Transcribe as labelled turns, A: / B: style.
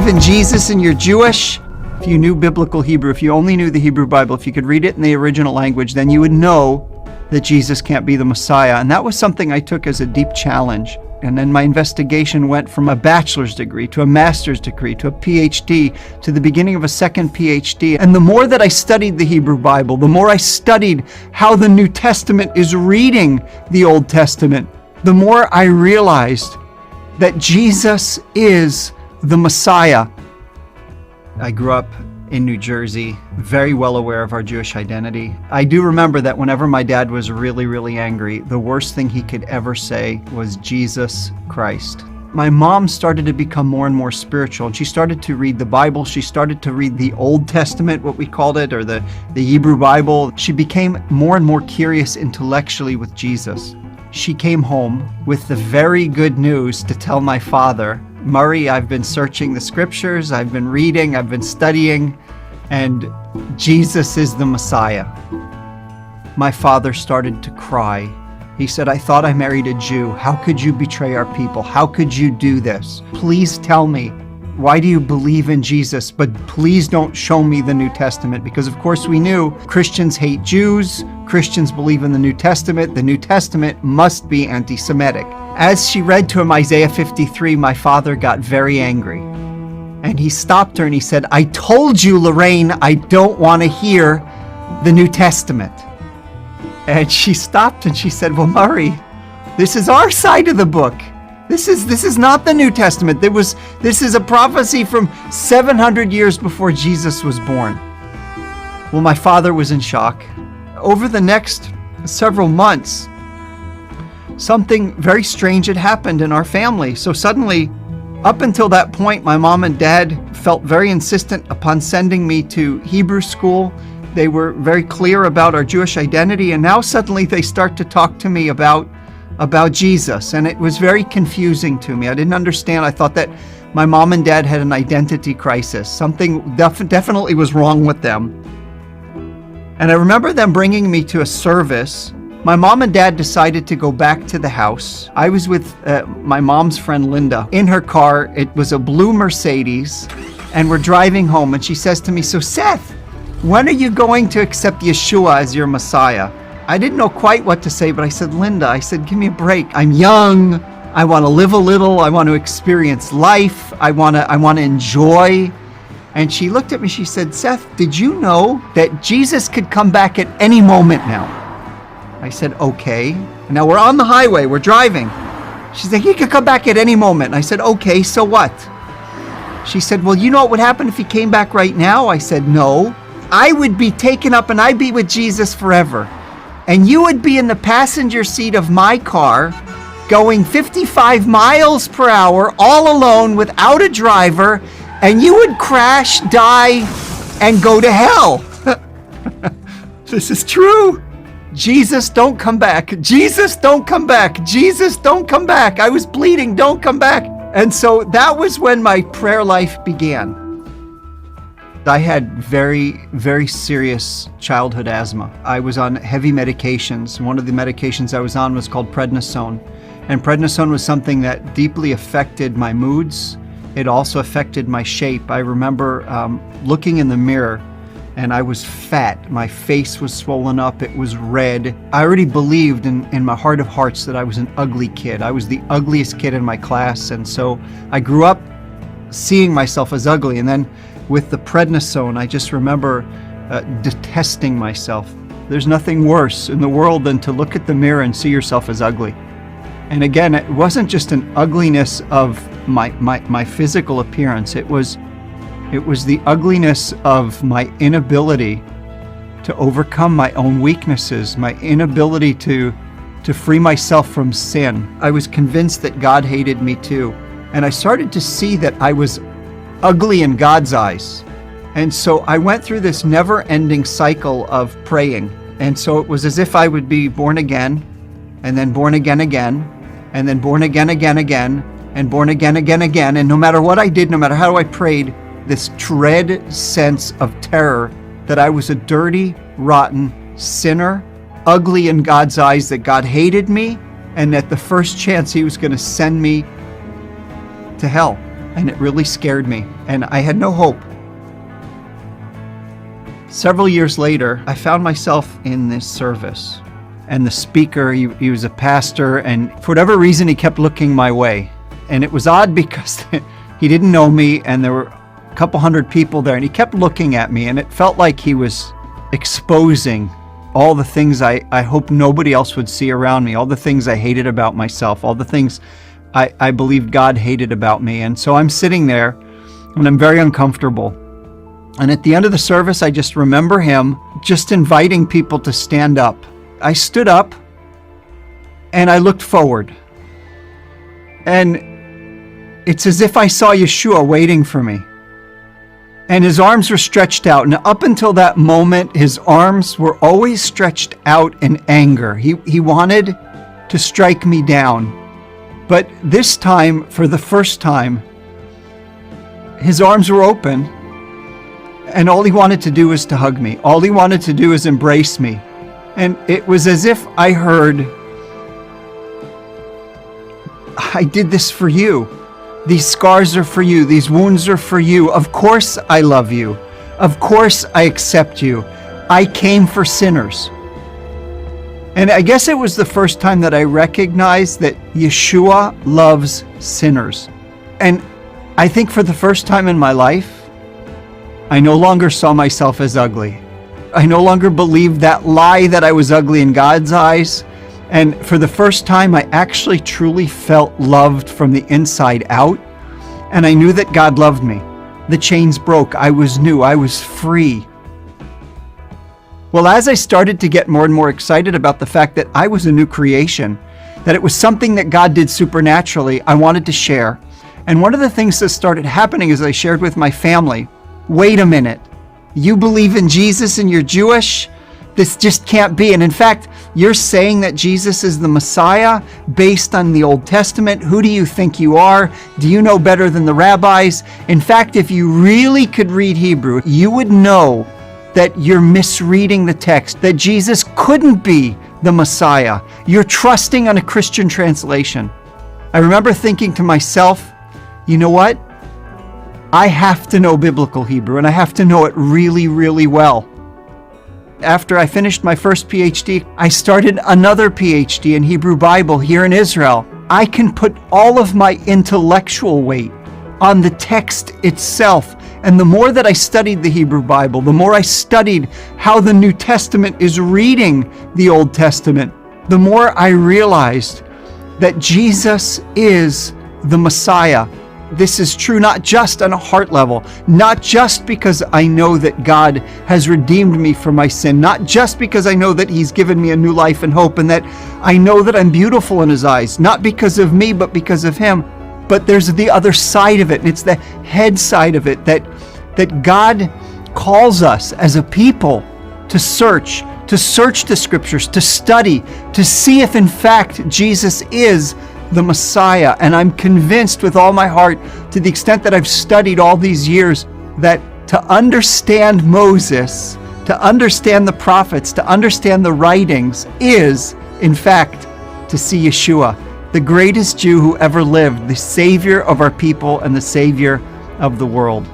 A: in Jesus and you're Jewish, if you knew biblical Hebrew, if you only knew the Hebrew Bible, if you could read it in the original language, then you would know that Jesus can't be the Messiah. And that was something I took as a deep challenge. And then my investigation went from a bachelor's degree to a master's degree to a PhD to the beginning of a second PhD. And the more that I studied the Hebrew Bible, the more I studied how the New Testament is reading the Old Testament, the more I realized that Jesus is the Messiah. I grew up in New Jersey, very well aware of our Jewish identity. I do remember that whenever my dad was really, really angry, the worst thing he could ever say was Jesus Christ. My mom started to become more and more spiritual, and she started to read the Bible. She started to read the Old Testament, what we called it, or the Hebrew Bible. She became more and more curious intellectually with Jesus. She came home with the very good news to tell my father, Murray, I've been searching the scriptures, I've been reading, I've been studying, and Jesus is the Messiah. My father started to cry. He said, I thought I married a Jew. How could you betray our people? How could you do this? Please tell me, why do you believe in Jesus? But please don't show me the New Testament, because of course we knew Christians hate Jews, Christians believe in the New Testament must be anti-Semitic. As she read to him Isaiah 53, my father got very angry. And he stopped her and he said, I told you, Lorraine, I don't want to hear the New Testament. And she stopped and she said, well, Murray, this is our side of the book. This is not the New Testament. This is a prophecy from 700 years before Jesus was born. Well, my father was in shock. Over the next several months, something very strange had happened in our family. So suddenly, up until that point, my mom and dad felt very insistent upon sending me to Hebrew school. They were very clear about our Jewish identity, and now suddenly they start to talk to me about Jesus, and it was very confusing to me. I didn't understand. I thought that my mom and dad had an identity crisis. Something definitely was wrong with them. And I remember them bringing me to a service. My mom and dad decided to go back to the house. I was with my mom's friend Linda in her car. It was a blue Mercedes, and we're driving home, and she says to me, so Seth, when are you going to accept Yeshua as your Messiah? I didn't know quite what to say, but I said, Linda, I said, give me a break. I'm young. I want to live a little. I want to experience life. I want to enjoy. And she looked at me, she said, Seth, did you know that Jesus could come back at any moment now? I said, okay. Now we're on the highway, we're driving. She said, he could come back at any moment. And I said, okay, so what? She said, well, you know what would happen if he came back right now? I said, no. I would be taken up and I'd be with Jesus forever. And you would be in the passenger seat of my car going 55 miles per hour all alone without a driver, and you would crash, die, and go to hell. This is true. Jesus, don't come back. Jesus, don't come back. Jesus, don't come back. I was bleeding. Don't come back. And so that was when my prayer life began. I had very, very serious childhood asthma. I was on heavy medications. One of the medications I was on was called prednisone. And prednisone was something that deeply affected my moods. It also affected my shape. I remember looking in the mirror, and I was fat. My face was swollen up. It was red. I already believed in my heart of hearts that I was an ugly kid. I was the ugliest kid in my class. And so I grew up seeing myself as ugly. And then with the prednisone, I just remember detesting myself. There's nothing worse in the world than to look at the mirror and see yourself as ugly. And again, it wasn't just an ugliness of my physical appearance. It was the ugliness of my inability to overcome my own weaknesses, my inability to free myself from sin. I was convinced that God hated me too. And I started to see that I was ugly in God's eyes. And so I went through this never-ending cycle of praying. And so it was as if I would be born again, and then born again again, and then born again again, and born again again. And no matter what I did, no matter how I prayed, this dread sense of terror that I was a dirty, rotten sinner, ugly in God's eyes, that God hated me, and that the first chance he was going to send me to hell. and it really scared me, and I had no hope. Several years later, I found myself in this service, and the speaker, he was a pastor, and for whatever reason, he kept looking my way. And it was odd because he didn't know me, and there were a couple hundred people there, and he kept looking at me, and it felt like he was exposing all the things I hope nobody else would see around me, all the things I hated about myself, all the things I believed God hated about me. And so I'm sitting there, and I'm very uncomfortable. And at the end of the service, I just remember him just inviting people to stand up. I stood up, and I looked forward. And it's as if I saw Yeshua waiting for me. And his arms were stretched out. And up until that moment, his arms were always stretched out in anger. He wanted to strike me down. But this time, for the first time, his arms were open. And all he wanted to do was to hug me. All he wanted to do is embrace me. And it was as if I heard, I did this for you. These scars are for you. These wounds are for you. Of course I love you. Of course I accept you. I came for sinners. And I guess it was the first time that I recognized that Yeshua loves sinners. And I think for the first time in my life, I no longer saw myself as ugly. I no longer believed that lie that I was ugly in God's eyes. And for the first time, I actually truly felt loved from the inside out. And I knew that God loved me. The chains broke. I was new. I was free. Well, as I started to get more and more excited about the fact that I was a new creation, that it was something that God did supernaturally, I wanted to share. And one of the things that started happening is I shared with my family, wait a minute, you believe in Jesus and you're Jewish? This just can't be. And in fact, you're saying that Jesus is the Messiah based on the Old Testament. Who do you think you are? Do you know better than the rabbis? In fact, if you really could read Hebrew, you would know that you're misreading the text, that Jesus couldn't be the Messiah. You're trusting on a Christian translation. I remember thinking to myself, you know what? I have to know biblical Hebrew, and I have to know it really, really well. After I finished my first PhD, I started another PhD in Hebrew Bible here in Israel. I can put all of my intellectual weight on the text itself. And the more that I studied the Hebrew Bible, the more I studied how the New Testament is reading the Old Testament, the more I realized that Jesus is the Messiah. This is true not just on a heart level, not just because I know that God has redeemed me from my sin, not just because I know that He's given me a new life and hope, and that I know that I'm beautiful in His eyes, not because of me, but because of Him. But there's the other side of it, and it's the head side of it, that God calls us as a people to search the Scriptures, to study, to see if in fact Jesus is the Messiah. And I'm convinced with all my heart, to the extent that I've studied all these years, that to understand Moses, to understand the prophets, to understand the writings is, in fact, to see Yeshua, the greatest Jew who ever lived, the Savior of our people and the Savior of the world.